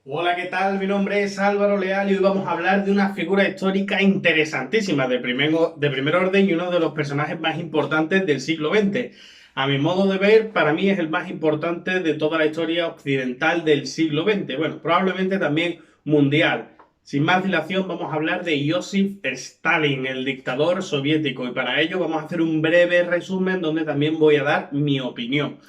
Hola, ¿qué tal? Mi nombre es Álvaro Leal y hoy vamos a hablar de una figura histórica interesantísima de primer orden y uno de los personajes más importantes del siglo XX. A mi modo de ver, para mí es el más importante de toda la historia occidental del siglo XX. Bueno, probablemente también mundial. Sin más dilación, vamos a hablar de Joseph Stalin, el dictador soviético, y para ello vamos a hacer un breve resumen donde también voy a dar mi opinión.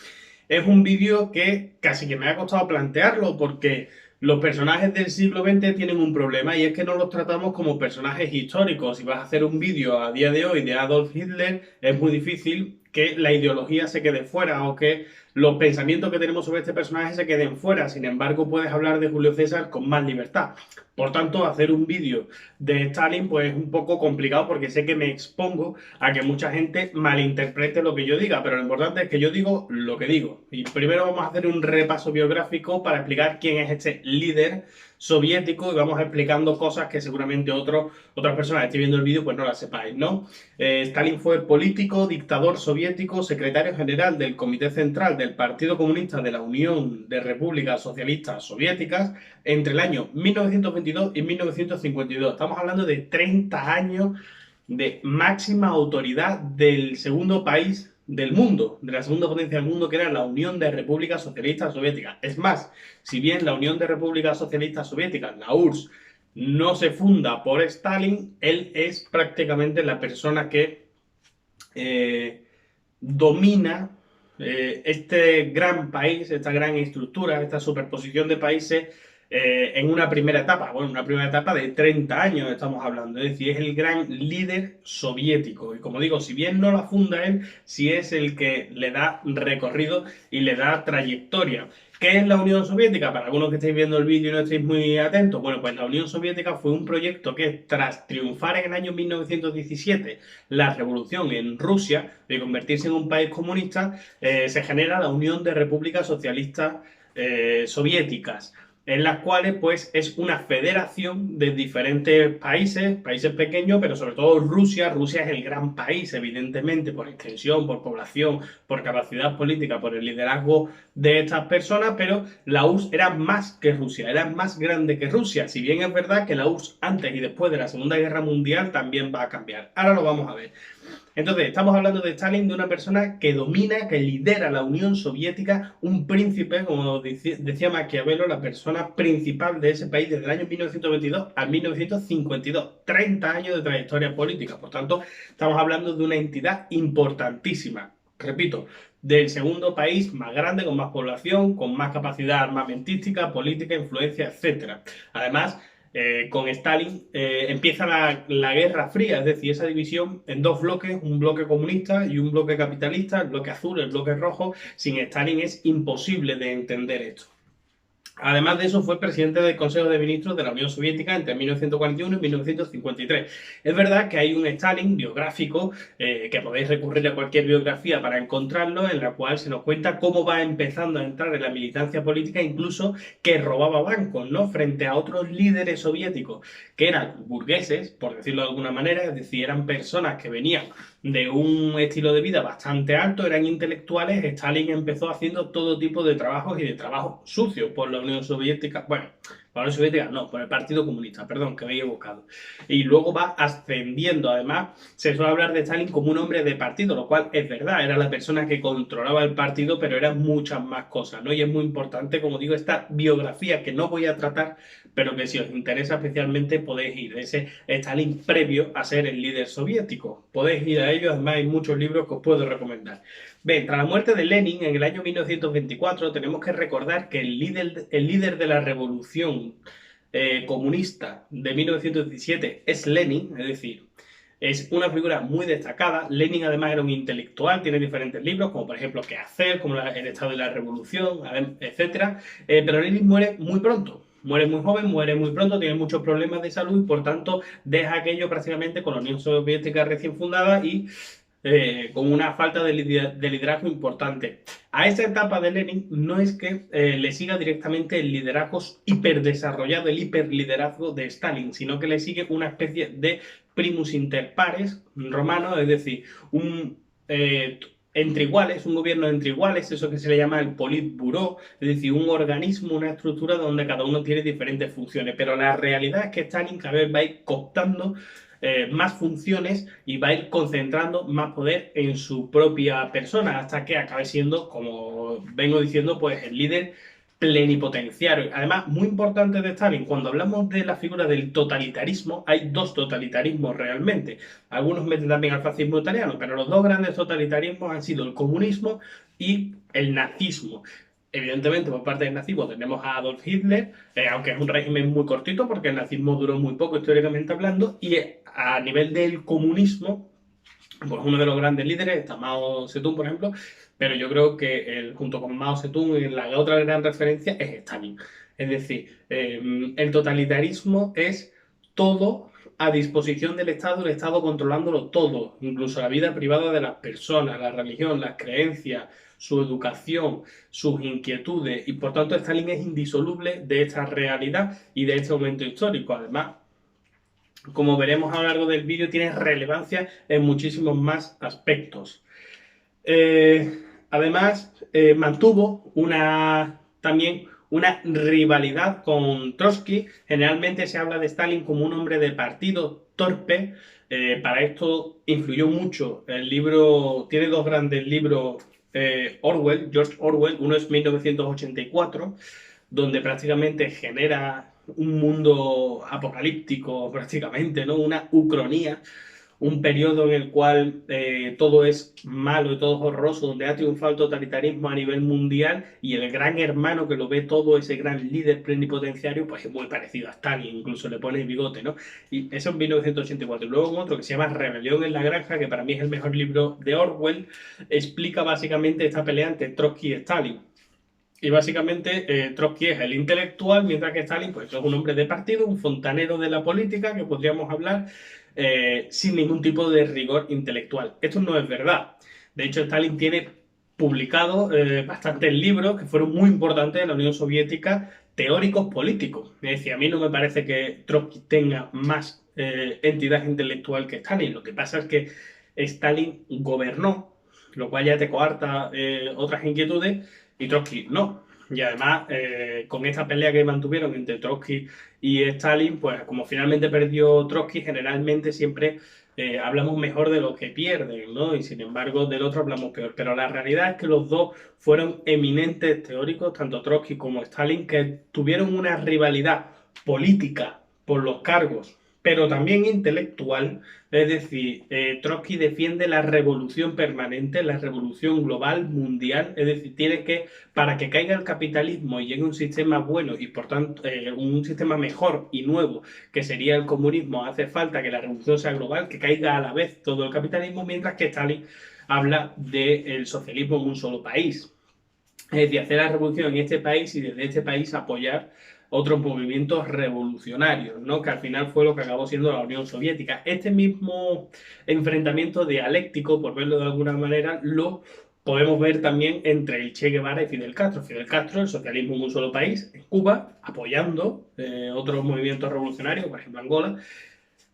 Es un vídeo que casi que me ha costado plantearlo porque los personajes del siglo XX tienen un problema y es que no los tratamos como personajes históricos. Si vas a hacer un vídeo a día de hoy de Adolf Hitler, es muy difícil que la ideología se quede fuera o que los pensamientos que tenemos sobre este personaje se queden fuera. Sin embargo, puedes hablar de Julio César con más libertad. Por tanto, hacer un vídeo de Stalin pues es un poco complicado porque sé que me expongo a que mucha gente malinterprete lo que yo diga, pero lo importante es que yo digo lo que digo. Y primero vamos a hacer un repaso biográfico para explicar quién es este líder soviético y vamos explicando cosas que seguramente otras personas que estén viendo el vídeo pues no las sepáis, ¿no? Stalin fue político, dictador soviético, secretario general del Comité Central del Partido Comunista de la Unión de Repúblicas Socialistas Soviéticas entre el año 1922 y 1952. Estamos hablando de 30 años de máxima autoridad del segundo país del mundo, de la segunda potencia del mundo, que era la Unión de Repúblicas Socialistas Soviéticas. Es más, si bien la Unión de Repúblicas Socialistas Soviéticas, la URSS, no se funda por Stalin, él es prácticamente la persona que eh, domina este gran país, esta gran estructura, esta superposición de países en una primera etapa, bueno, una primera etapa de 30 años estamos hablando, es decir, es el gran líder soviético. Y como digo, si bien no la funda él, sí es el que le da recorrido y le da trayectoria. ¿Qué es la Unión Soviética? Para algunos que estéis viendo el vídeo y no estéis muy atentos, bueno, pues la Unión Soviética fue un proyecto que tras triunfar en el año 1917 la revolución en Rusia, de convertirse en un país comunista, se genera la Unión de Repúblicas Socialistas Soviéticas, en las cuales pues es una federación de diferentes países, países pequeños, pero sobre todo Rusia. Rusia es el gran país, evidentemente, por extensión, por población, por capacidad política, por el liderazgo de estas personas, pero la URSS era más que Rusia, era más grande que Rusia, si bien es verdad que la URSS antes y después de la Segunda Guerra Mundial también va a cambiar. Ahora lo vamos a ver. Entonces, estamos hablando de Stalin, de una persona que domina, que lidera la Unión Soviética, un príncipe, como decía Maquiavelo, la persona principal de ese país desde el año 1922 al 1952. 30 años de trayectoria política. Por tanto, estamos hablando de una entidad importantísima. Repito, del segundo país más grande, con más población, con más capacidad armamentística, política, influencia, etcétera. Además, con Stalin empieza la Guerra Fría, es decir, esa división en dos bloques, un bloque comunista y un bloque capitalista, el bloque azul, el bloque rojo. Sin Stalin es imposible de entender esto. Además de eso, fue presidente del Consejo de Ministros de la Unión Soviética entre 1941 y 1953. Es verdad que hay un Stalin biográfico, que podéis recurrir a cualquier biografía para encontrarlo, en la cual se nos cuenta cómo va empezando a entrar en la militancia política, incluso que robaba bancos, ¿no? Frente a otros líderes soviéticos que eran burgueses, por decirlo de alguna manera, es decir, eran personas que venían de un estilo de vida bastante alto, eran intelectuales. Stalin empezó haciendo todo tipo de trabajos y de trabajos sucios por la Unión Soviética, bueno, por la Unión Soviética no, por el Partido Comunista, perdón, que me he equivocado. Y luego va ascendiendo, además, se suele hablar de Stalin como un hombre de partido, lo cual es verdad, era la persona que controlaba el partido, pero eran muchas más cosas, ¿no? Y es muy importante, como digo, esta biografía que no voy a tratar, pero que si os interesa especialmente podéis ir, ese Stalin previo a ser el líder soviético. Podéis ir a ello, además hay muchos libros que os puedo recomendar. Bien, tras la muerte de Lenin en el año 1924, tenemos que recordar que el líder de la revolución comunista de 1917 es Lenin, es decir, es una figura muy destacada. Lenin además era un intelectual, tiene diferentes libros, como por ejemplo ¿Qué hacer?, como El estado de la revolución, etcétera. Pero Lenin muere muy pronto. Muere muy joven, muere muy pronto, tiene muchos problemas de salud y por tanto deja aquello prácticamente con la Unión Soviética recién fundada y con una falta de liderazgo importante. A esta etapa de Lenin no es que le siga directamente el liderazgo hiperdesarrollado, el hiperliderazgo de Stalin, sino que le sigue una especie de primus inter pares romano, es decir, un, entre iguales, un gobierno entre iguales, eso que se le llama el Politburó, es decir, un organismo, una estructura donde cada uno tiene diferentes funciones, pero la realidad es que Stalin cada vez va a ir cooptando más funciones y va a ir concentrando más poder en su propia persona hasta que acabe siendo, como vengo diciendo, pues el líder plenipotenciario. Además, muy importante de Stalin, cuando hablamos de la figura del totalitarismo, hay dos totalitarismos realmente. Algunos meten también al fascismo italiano, pero los dos grandes totalitarismos han sido el comunismo y el nazismo. Evidentemente, por parte del nazismo tenemos a Adolf Hitler, aunque es un régimen muy cortito porque el nazismo duró muy poco históricamente hablando, y a nivel del comunismo, pues uno de los grandes líderes está Mao Zedong, por ejemplo, pero yo creo que junto con Mao Zedong la otra gran referencia es Stalin. Es decir, el totalitarismo es todo a disposición del Estado controlándolo todo, incluso la vida privada de las personas, la religión, las creencias, su educación, sus inquietudes, y por tanto Stalin es indisoluble de esta realidad y de este momento histórico. Además, como veremos a lo largo del vídeo, tiene relevancia en muchísimos más aspectos. Además, mantuvo también una rivalidad con Trotsky. Generalmente se habla de Stalin como un hombre de partido torpe. Para esto influyó mucho el libro, tiene dos grandes libros, George Orwell, uno es 1984, donde prácticamente genera un mundo apocalíptico, prácticamente, ¿no? Una ucronía, un periodo en el cual todo es malo y todo es horroroso, donde ha triunfado el totalitarismo a nivel mundial y el gran hermano que lo ve todo, ese gran líder plenipotenciario, pues es muy parecido a Stalin, incluso le pone el bigote, ¿no? Y eso en 1984. Y luego en otro que se llama Rebelión en la Granja, que para mí es el mejor libro de Orwell, explica básicamente esta pelea entre Trotsky y Stalin. Y básicamente Trotsky es el intelectual, mientras que Stalin pues, es un hombre de partido, un fontanero de la política, que podríamos hablar sin ningún tipo de rigor intelectual. Esto no es verdad. De hecho, Stalin tiene publicado bastantes libros que fueron muy importantes en la Unión Soviética, teóricos políticos. Es decir, a mí no me parece que Trotsky tenga más entidad intelectual que Stalin. Lo que pasa es que Stalin gobernó, lo cual ya te coarta otras inquietudes, y Trotsky no. Y además, con esta pelea que mantuvieron entre Trotsky y Stalin, pues como finalmente perdió Trotsky, generalmente siempre hablamos mejor de los que pierden, ¿no? Y sin embargo, del otro hablamos peor. Pero la realidad es que los dos fueron eminentes teóricos, tanto Trotsky como Stalin, que tuvieron una rivalidad política por los cargos, pero también intelectual. Es decir, Trotsky defiende la revolución permanente, la revolución global, mundial. Es decir, para que caiga el capitalismo y llegue un sistema bueno y por tanto un sistema mejor y nuevo, que sería el comunismo, hace falta que la revolución sea global, que caiga a la vez todo el capitalismo, mientras que Stalin habla del socialismo en un solo país. Es decir, hacer la revolución en este país y desde este país apoyar otros movimientos revolucionarios, ¿no? Que al final fue lo que acabó siendo la Unión Soviética. Este mismo enfrentamiento dialéctico, por verlo de alguna manera, lo podemos ver también entre el Che Guevara y Fidel Castro. Fidel Castro, el socialismo en un solo país, en Cuba, apoyando otros movimientos revolucionarios, por ejemplo Angola,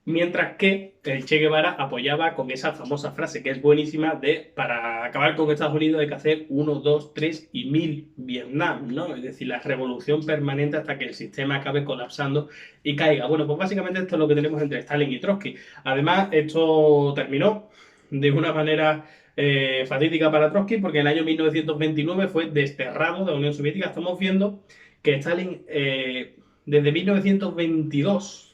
mientras que el Che Guevara apoyaba con esa famosa frase que es buenísima de para acabar con Estados Unidos hay que hacer 1, 2, 3 y 1000 Vietnam, ¿no? Es decir, la revolución permanente hasta que el sistema acabe colapsando y caiga. Bueno, pues básicamente esto es lo que tenemos entre Stalin y Trotsky. Además, esto terminó de una manera fatídica para Trotsky porque en el año 1929 fue desterrado de la Unión Soviética. Estamos viendo que Stalin desde 1922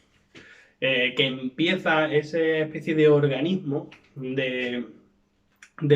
que empieza esa especie de organismo de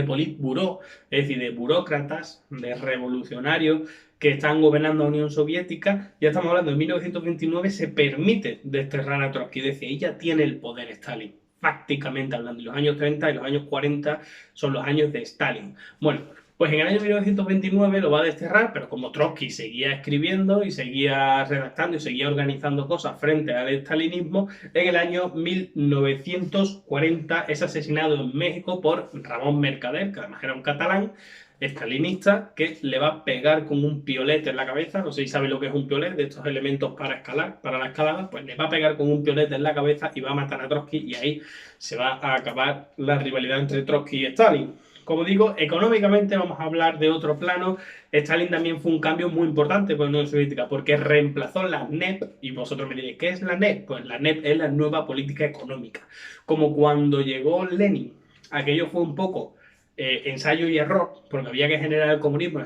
politburó, es decir, de burócratas, de revolucionarios que están gobernando la Unión Soviética. Ya estamos hablando de 1929, se permite desterrar a Trotsky, es decir, ella tiene el poder Stalin, prácticamente hablando. Y los años 30 y los años 40 son los años de Stalin. Bueno, pues en el año 1929 lo va a desterrar, pero como Trotsky seguía escribiendo y seguía redactando y seguía organizando cosas frente al estalinismo, en el año 1940 es asesinado en México por Ramón Mercader, que además era un catalán estalinista, que le va a pegar con un piolet en la cabeza. No sé si sabe lo que es un piolet, de estos elementos para escalar, para la escalada. Pues le va a pegar con un piolet en la cabeza y va a matar a Trotsky, y ahí se va a acabar la rivalidad entre Trotsky y Stalin. Como digo, económicamente vamos a hablar de otro plano. Stalin también fue un cambio muy importante con la Unión Soviética porque reemplazó la NEP, y vosotros me diréis, ¿qué es la NEP? Pues la NEP es la nueva política económica. Como cuando llegó Lenin, aquello fue un poco ensayo y error, porque había que generar el comunismo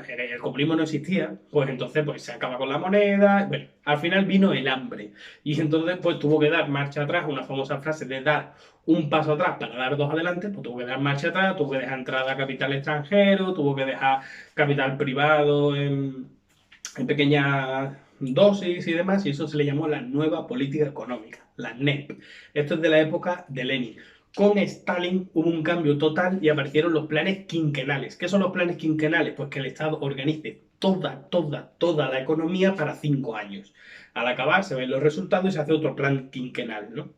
no existía, pues entonces pues, se acaba con la moneda, bueno, al final vino el hambre, y entonces pues tuvo que dar marcha atrás, una famosa frase de dar un paso atrás para dar dos adelante, pues tuvo que dar marcha atrás, tuvo que dejar entrada a capital extranjero, tuvo que dejar capital privado en pequeñas dosis y demás, y eso se le llamó la nueva política económica, la NEP. Esto es de la época de Lenin. Con Stalin hubo un cambio total y aparecieron los planes quinquenales. ¿Qué son los planes quinquenales? Pues que el Estado organice toda la economía para 5 años. Al acabar se ven los resultados y se hace otro plan quinquenal, ¿no?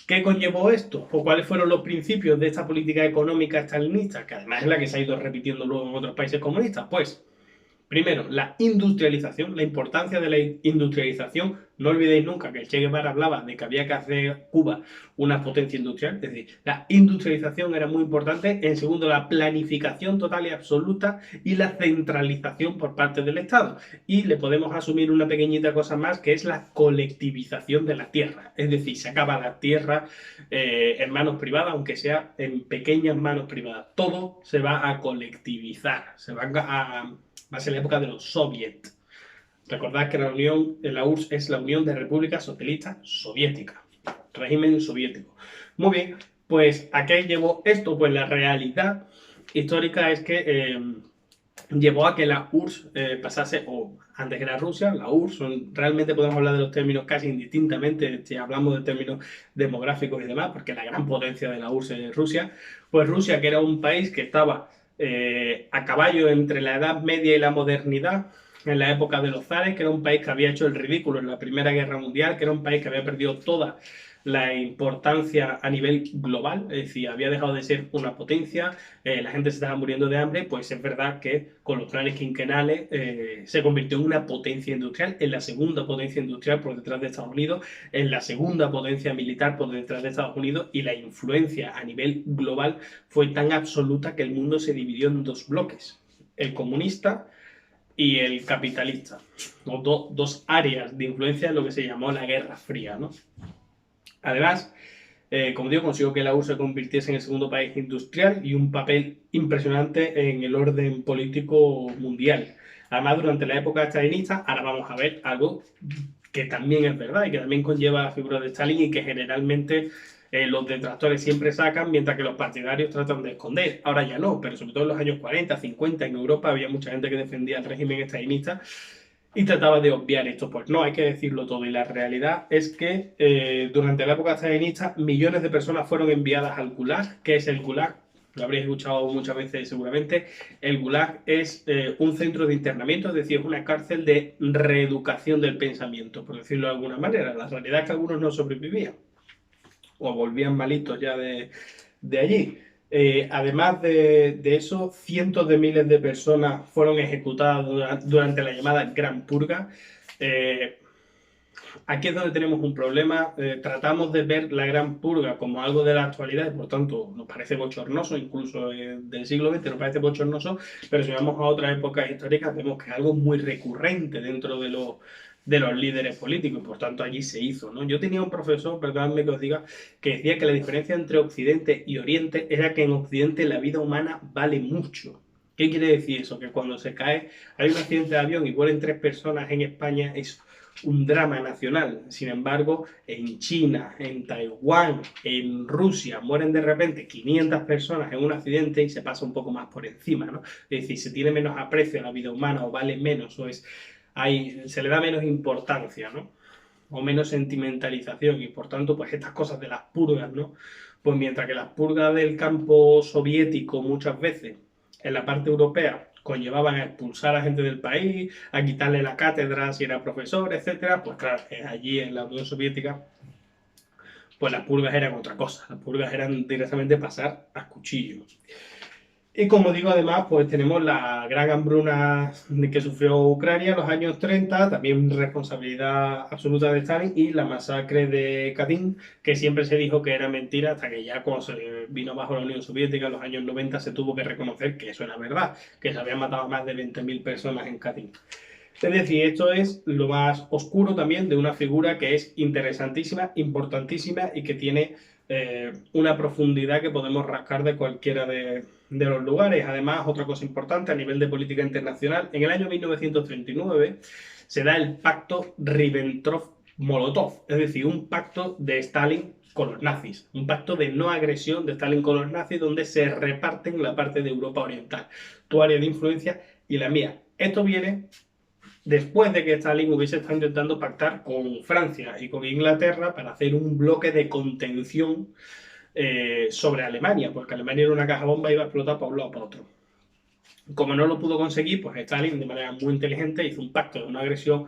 ¿Qué conllevó esto? ¿O cuáles fueron los principios de esta política económica stalinista? Que además es la que se ha ido repitiendo luego en otros países comunistas. Pues primero, la industrialización, la importancia de la industrialización. No olvidéis nunca que el Che Guevara hablaba de que había que hacer Cuba una potencia industrial, es decir, la industrialización era muy importante. En segundo, la planificación total y absoluta y la centralización por parte del Estado. Y le podemos asumir una pequeñita cosa más, que es la colectivización de la tierra. Es decir, se acaba la tierra en manos privadas, aunque sea en pequeñas manos privadas. Todo se va a colectivizar, va a ser la época de los soviets. Recordad que la URSS es la Unión de Repúblicas Socialistas Soviéticas, régimen soviético. Muy bien, pues ¿a qué llevó esto? Pues la realidad histórica es que llevó a que la URSS pasase, o antes era Rusia, la URSS, realmente podemos hablar de los términos casi indistintamente si hablamos de términos demográficos y demás, porque la gran potencia de la URSS es Rusia. Pues Rusia, que era un país que estaba a caballo entre la Edad Media y la modernidad, en la época de los zares, que era un país que había hecho el ridículo en la Primera Guerra Mundial, que era un país que había perdido toda la importancia a nivel global, es decir, había dejado de ser una potencia, la gente se estaba muriendo de hambre, pues es verdad que con los planes quinquenales se convirtió en una potencia industrial, en la segunda potencia industrial por detrás de Estados Unidos, en la segunda potencia militar por detrás de Estados Unidos, y la influencia a nivel global fue tan absoluta que el mundo se dividió en dos bloques, el comunista y el capitalista, dos áreas de influencia en lo que se llamó la Guerra Fría, ¿no? Además, como digo, consiguió que la URSS se convirtiese en el segundo país industrial y un papel impresionante en el orden político mundial. Además, durante la época stalinista, ahora vamos a ver algo que también es verdad y que también conlleva la figura de Stalin y que generalmente los detractores siempre sacan, mientras que los partidarios tratan de esconder. Ahora ya no, pero sobre todo en los años 40, 50, en Europa había mucha gente que defendía el régimen stalinista y trataba de obviar esto. Pues no, hay que decirlo todo. Y la realidad es que durante la época stalinista millones de personas fueron enviadas al Gulag. ¿Qué es el Gulag? Lo habréis escuchado muchas veces seguramente. El Gulag es un centro de internamiento, es decir, es una cárcel de reeducación del pensamiento, por decirlo de alguna manera. La realidad es que algunos no sobrevivían o volvían malitos ya de allí. Además de eso, cientos de miles de personas fueron ejecutadas durante la llamada Gran Purga. Aquí es donde tenemos un problema. Tratamos de ver la Gran Purga como algo de la actualidad y por tanto nos parece bochornoso, incluso del siglo XX nos parece bochornoso, pero si vamos a otras épocas históricas vemos que es algo muy recurrente dentro de los líderes políticos, por tanto allí se hizo, ¿no? Yo tenía un profesor, perdóname que os diga, que decía que la diferencia entre Occidente y Oriente era que en Occidente la vida humana vale mucho. ¿Qué quiere decir eso? Que cuando se cae, hay un accidente de avión y mueren 3 personas en España, es un drama nacional. Sin embargo, en China, en Taiwán, en Rusia, mueren de repente 500 personas en un accidente y se pasa un poco más por encima, ¿no? Es decir, se tiene menos aprecio a la vida humana o vale menos, se le da menos importancia, ¿no? O menos sentimentalización y por tanto, pues estas cosas de las purgas, ¿no? Pues mientras que las purgas del campo soviético muchas veces en la parte europea conllevaban a expulsar a gente del país, a quitarle la cátedra si era profesor, etcétera, pues claro, allí en la Unión Soviética pues las purgas eran otra cosa, las purgas eran directamente pasar a cuchillo. Y como digo, además, pues tenemos la gran hambruna que sufrió Ucrania en los años 30, también responsabilidad absoluta de Stalin, y la masacre de Katyn, que siempre se dijo que era mentira, hasta que ya cuando se vino bajo la Unión Soviética en los años 90 se tuvo que reconocer que eso era verdad, que se habían matado a más de 20.000 personas en Katyn. Es decir, esto es lo más oscuro también de una figura que es interesantísima, importantísima y que tiene una profundidad que podemos rascar de cualquiera de los lugares. Además, otra cosa importante a nivel de política internacional, en el año 1939 se da el pacto Ribbentrop-Molotov, es decir, un pacto de Stalin con los nazis, un pacto de no agresión de Stalin con los nazis donde se reparten la parte de Europa Oriental, tu área de influencia y la mía. Esto viene después de que Stalin hubiese estado intentando pactar con Francia y con Inglaterra para hacer un bloque de contención sobre Alemania, porque Alemania era una caja bomba y iba a explotar para un lado para otro. Como no lo pudo conseguir, pues Stalin, de manera muy inteligente, hizo un pacto de una agresión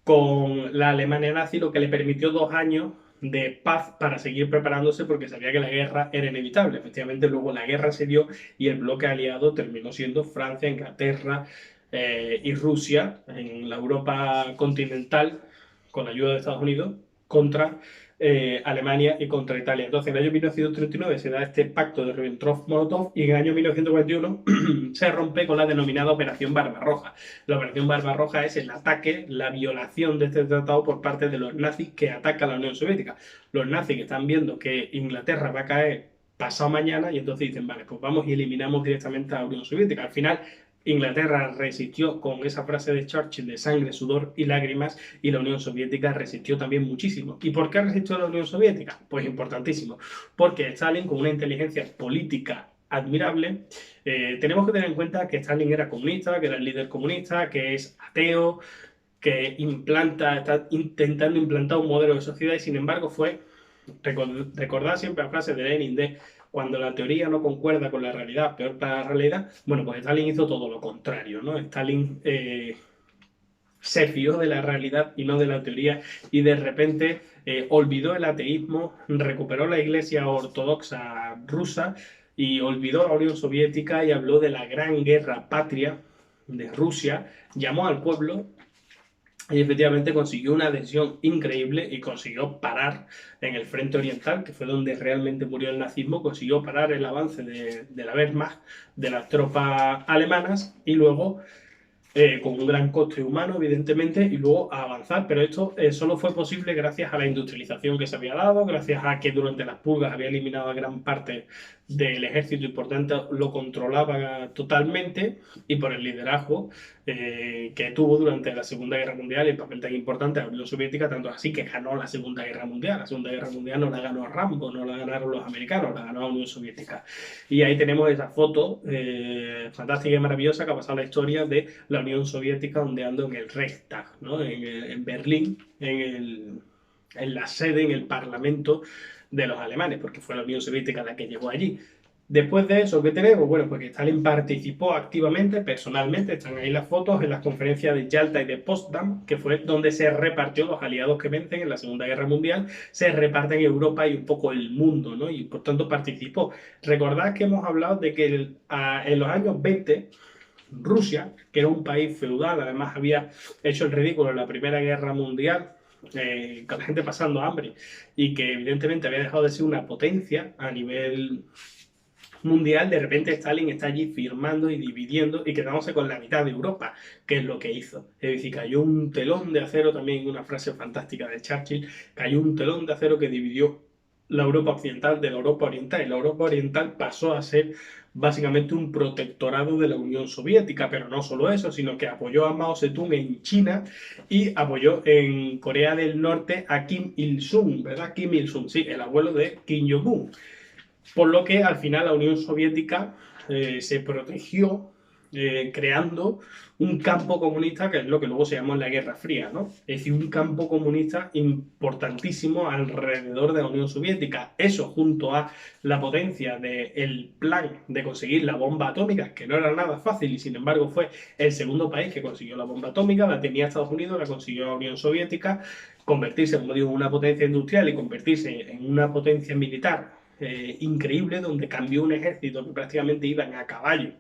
con la Alemania nazi, lo que le permitió 2 años de paz para seguir preparándose porque sabía que la guerra era inevitable. Efectivamente, luego la guerra se dio y el bloque aliado terminó siendo Francia, Inglaterra y Rusia en la Europa continental, con la ayuda de Estados Unidos, contra Alemania y contra Italia. Entonces, en el año 1939 se da este pacto de Ribbentrop-Molotov y en el año 1941 se rompe con la denominada Operación Barbarroja. La Operación Barbarroja es el ataque, la violación de este tratado por parte de los nazis que atacan a la Unión Soviética. Los nazis que están viendo que Inglaterra va a caer pasado mañana y entonces dicen, vale, pues vamos y eliminamos directamente a la Unión Soviética. Al final, Inglaterra resistió con esa frase de Churchill de sangre, sudor y lágrimas y la Unión Soviética resistió también muchísimo. ¿Y por qué resistió la Unión Soviética? Pues importantísimo, porque Stalin, con una inteligencia política admirable, tenemos que tener en cuenta que Stalin era comunista, que era el líder comunista, que es ateo, que está intentando implantar un modelo de sociedad y sin embargo fue, recordad siempre la frase de Lenin de cuando la teoría no concuerda con la realidad, peor para la realidad, bueno, pues Stalin hizo todo lo contrario, ¿no? Stalin se fió de la realidad y no de la teoría y de repente olvidó el ateísmo, recuperó la iglesia ortodoxa rusa y olvidó la Unión Soviética y habló de la gran guerra patria de Rusia, llamó al pueblo y efectivamente consiguió una adhesión increíble y consiguió parar en el frente oriental, que fue donde realmente murió el nazismo, consiguió parar el avance de la Wehrmacht, de las tropas alemanas y luego con un gran coste humano, evidentemente, y luego a avanzar. Pero esto solo fue posible gracias a la industrialización que se había dado, gracias a que durante las purgas había eliminado a gran parte del ejército y por tanto lo controlaba totalmente, y por el liderazgo que tuvo durante la Segunda Guerra Mundial y el papel tan importante de la Unión Soviética, tanto así que ganó la Segunda Guerra Mundial. La Segunda Guerra Mundial no la ganó Rambo, no la ganaron los americanos, la ganó la Unión Soviética. Y ahí tenemos esa foto fantástica y maravillosa que ha pasado la historia de la Unión Soviética ondeando en el Reichstag, ¿no? En Berlín, en la sede, en el Parlamento de los alemanes, porque fue la Unión Soviética la que llegó allí. Después de eso, ¿qué tenemos? Bueno, pues que Stalin participó activamente, personalmente, están ahí las fotos, en las conferencias de Yalta y de Potsdam, que fue donde se repartió los aliados que vencen en la Segunda Guerra Mundial, se reparten Europa y un poco el mundo, ¿no? Y por tanto participó. Recordad que hemos hablado de que en los años 20, Rusia, que era un país feudal, además había hecho el ridículo en la Primera Guerra Mundial, con la gente pasando hambre, y que evidentemente había dejado de ser una potencia a nivel mundial, de repente Stalin está allí firmando y dividiendo y quedándose con la mitad de Europa, que es lo que hizo. Es decir, cayó un telón de acero, también una frase fantástica de Churchill, cayó un telón de acero que dividió la Europa occidental de la Europa oriental, y la Europa oriental pasó a ser básicamente un protectorado de la Unión Soviética, pero no solo eso, sino que apoyó a Mao Zedong en China y apoyó en Corea del Norte a Kim Il-sung, ¿verdad? Kim Il-sung, sí, el abuelo de Kim Jong-un. Por lo que al final la Unión Soviética se protegió creando un campo comunista, que es lo que luego se llamó la Guerra Fría, ¿no? Es decir, un campo comunista importantísimo alrededor de la Unión Soviética. Eso junto a la potencia del plan de conseguir la bomba atómica, que no era nada fácil y sin embargo fue el segundo país que consiguió la bomba atómica, la tenía Estados Unidos, la consiguió la Unión Soviética, convertirse, como digo, en una potencia industrial y convertirse en una potencia militar increíble donde cambió un ejército que prácticamente iban a caballo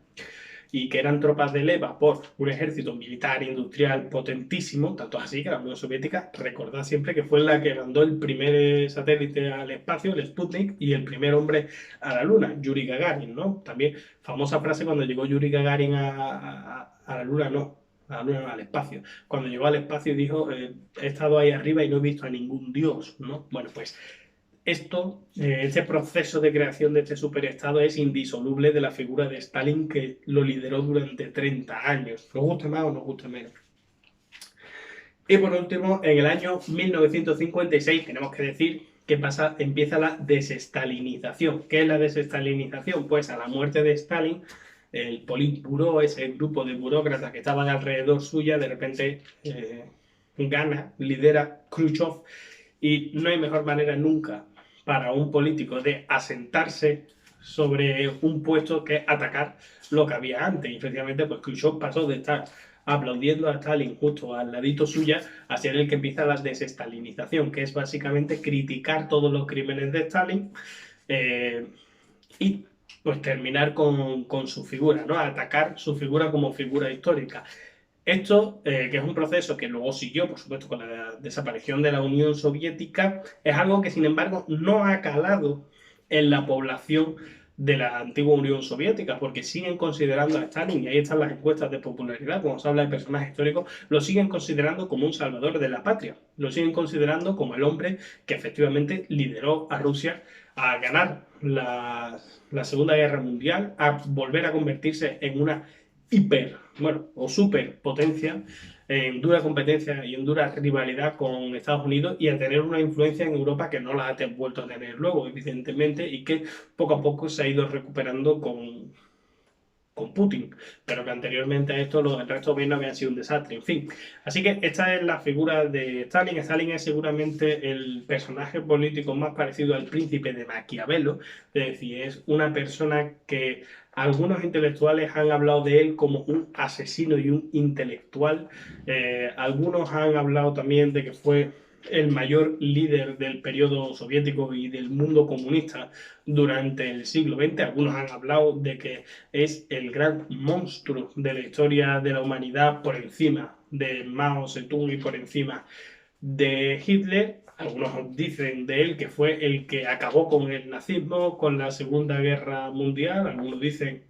y que eran tropas de leva por un ejército militar industrial potentísimo, tanto así que la Unión Soviética, recordad siempre que fue la que mandó el primer satélite al espacio, el Sputnik, y el primer hombre a la Luna, Yuri Gagarin, ¿no? También famosa frase cuando llegó Yuri Gagarin a la Luna, no, a la Luna, no, al espacio. Cuando llegó al espacio dijo, he estado ahí arriba y no he visto a ningún dios, ¿no? Bueno, pues este proceso de creación de este superestado es indisoluble de la figura de Stalin, que lo lideró durante 30 años, nos guste más o nos guste menos. Y por último, en el año 1956 tenemos que decir que empieza la desestalinización. ¿Qué es la desestalinización? Pues a la muerte de Stalin, el Politburó, ese grupo de burócratas que estaban alrededor suya, de repente lidera Khrushchev, y no hay mejor manera nunca para un político de asentarse sobre un puesto que atacar lo que había antes. Y efectivamente, pues Khrushchev pasó de estar aplaudiendo a Stalin justo al ladito suya a ser el que empieza la desestalinización, que es básicamente criticar todos los crímenes de Stalin y pues terminar con su figura, ¿no? Atacar su figura como figura histórica. Esto, que es un proceso que luego siguió, por supuesto, con la desaparición de la Unión Soviética, es algo que, sin embargo, no ha calado en la población de la antigua Unión Soviética, porque siguen considerando a Stalin, y ahí están las encuestas de popularidad, cuando se habla de personajes históricos, lo siguen considerando como un salvador de la patria, lo siguen considerando como el hombre que efectivamente lideró a Rusia a ganar la Segunda Guerra Mundial, a volver a convertirse en una o superpotencia en dura competencia y en dura rivalidad con Estados Unidos, y a tener una influencia en Europa que no la ha vuelto a tener luego, evidentemente, y que poco a poco se ha ido recuperando con Putin, pero que anteriormente a esto el resto de gobiernos habían sido un desastre, en fin. Así que esta es la figura de Stalin. Stalin es seguramente el personaje político más parecido al príncipe de Maquiavelo, es decir, es una persona que algunos intelectuales han hablado de él como un asesino y un intelectual. Algunos han hablado también de que fue el mayor líder del periodo soviético y del mundo comunista durante el siglo XX. Algunos han hablado de que es el gran monstruo de la historia de la humanidad, por encima de Mao Zedong y por encima de Hitler. Algunos dicen de él que fue el que acabó con el nazismo, con la Segunda Guerra Mundial. Algunos dicen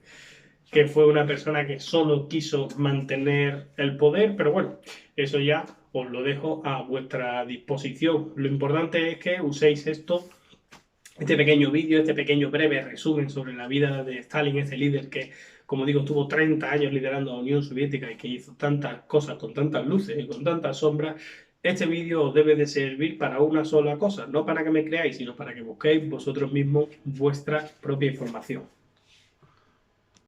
que fue una persona que solo quiso mantener el poder, pero bueno, eso ya os lo dejo a vuestra disposición. Lo importante es que uséis este pequeño vídeo, este pequeño breve resumen sobre la vida de Stalin, ese líder que, como digo, tuvo 30 años liderando a la Unión Soviética y que hizo tantas cosas con tantas luces y con tantas sombras. Este vídeo os debe de servir para una sola cosa, no para que me creáis, sino para que busquéis vosotros mismos vuestra propia información.